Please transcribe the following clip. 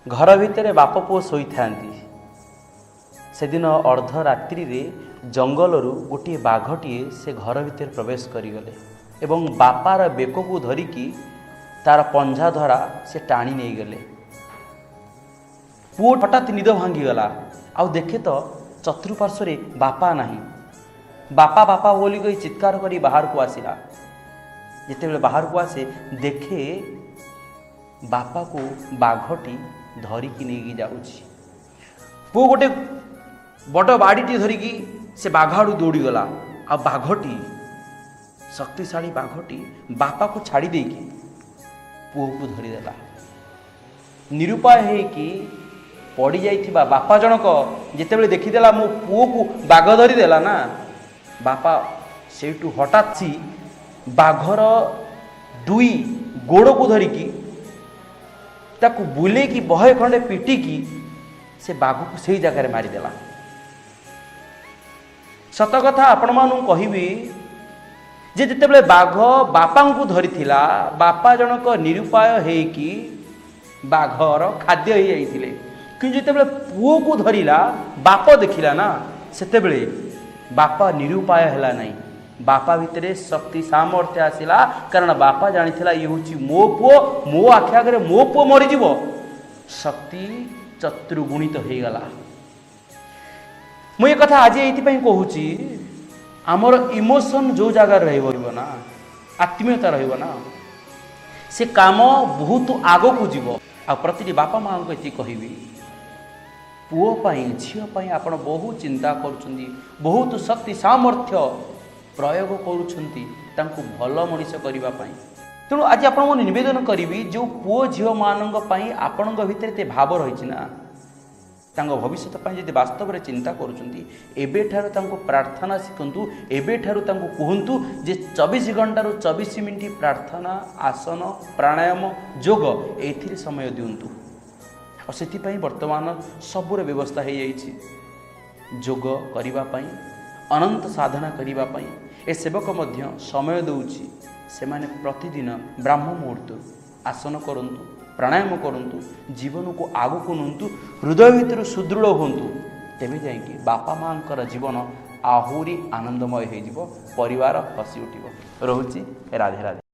घर भितर बाप पुओ शोई था से दिन अर्धरात्रि जंगल गोटे बाघटीए से घर भितर प्रवेश करिगले एवं बापार बेक को धरिकी तार पंजा धरा से टाणी नहीं गले। पुओ हठात निद भांगीगला आउ देखे तो चतुर्पार्श्व बापा नहीं। बापा बापा बोली कही चित्कार करी बाहर को आसिला। जिते बाहर को आसे देखे बापा को बाघटी धरिकी नहीं जाऊँगी। पुओ गोटे बड़ बाड़ीटी धरिकी से बाघ आड़ दौड़ी गला आ बाघटी शक्तिशाली बाघटी बापा को छाड़ी देकी पुओ को धरीदेला। निरुपाय है कि पड़ी जाइथिबा बापा जनक जितेबले देखीदेला मो पुओ को बाघ धरीदेला ना बापा सेठू हठात सी बाघर दुई गोड़ को धरिकी ताकू बुले की बहे खंडे पिटिकी से बाघ को सही जगह मारिदेला। सत कथा आपण मानू कहबी जे जितेबले बाघ बापा को धरिथिला बापा जनक निरुपाय है कि बाघर खाद्य हो जाइथिले कि जितेबले पुओ को धरिला बाप देखिला ना सेतेबले बापा निरुपाय हैला नहीं। बापा भितरे शक्ति सामर्थ्य आसिला कारण बापा जानिथिला ये होची मो पुओ मो आखि आगे मो पुओ मरी जीवो। शक्ति चतुर्गुणित हो गला। मु ये कथा आज ये कहूची आमर इमोशन जो जगह रहिबो ना आत्मीयता रहिबो ना से काम बहुत आगो को जीवो। आ प्रति बापा माँ को ये कहबी पुओ पाई झील पाई आपण बहुत चिंता करुछंती बहुत शक्ति सामर्थ्य प्रयोग करुछंती तांको भल मनीष करिबा पाई। तेणु आज आपण निवेदन करी जो पुओ झील मानक पाई आपण भितर ते भाव रही ना तांको भविष्य पाई जदि वास्तव में चिंता करुछंती एबे ठारू तांको प्रार्थना शिखंतु एबे ठारू तांको कहंतु जे 24 घंटा 24 मिनिट प्रार्थना आसन प्राणायाम योग एथिरे समय दियंतु। और से वर्तमान सबूर व्यवस्था हो जाइए योग करने अनंत साधना करने ए सेवक मध्य समय दौची से माने प्रतिदिन ब्राह्म मुहूर्त आसन करंतु प्राणायाम करंतु जीवन को आगु को नुंतु हृदय भीतर सुदृढ़ होंतु तेबे जाइए बापा माँकर जीवन आहुरी आनंदमय हो परिवार हसी उठिबो। रहुची राधे राधे।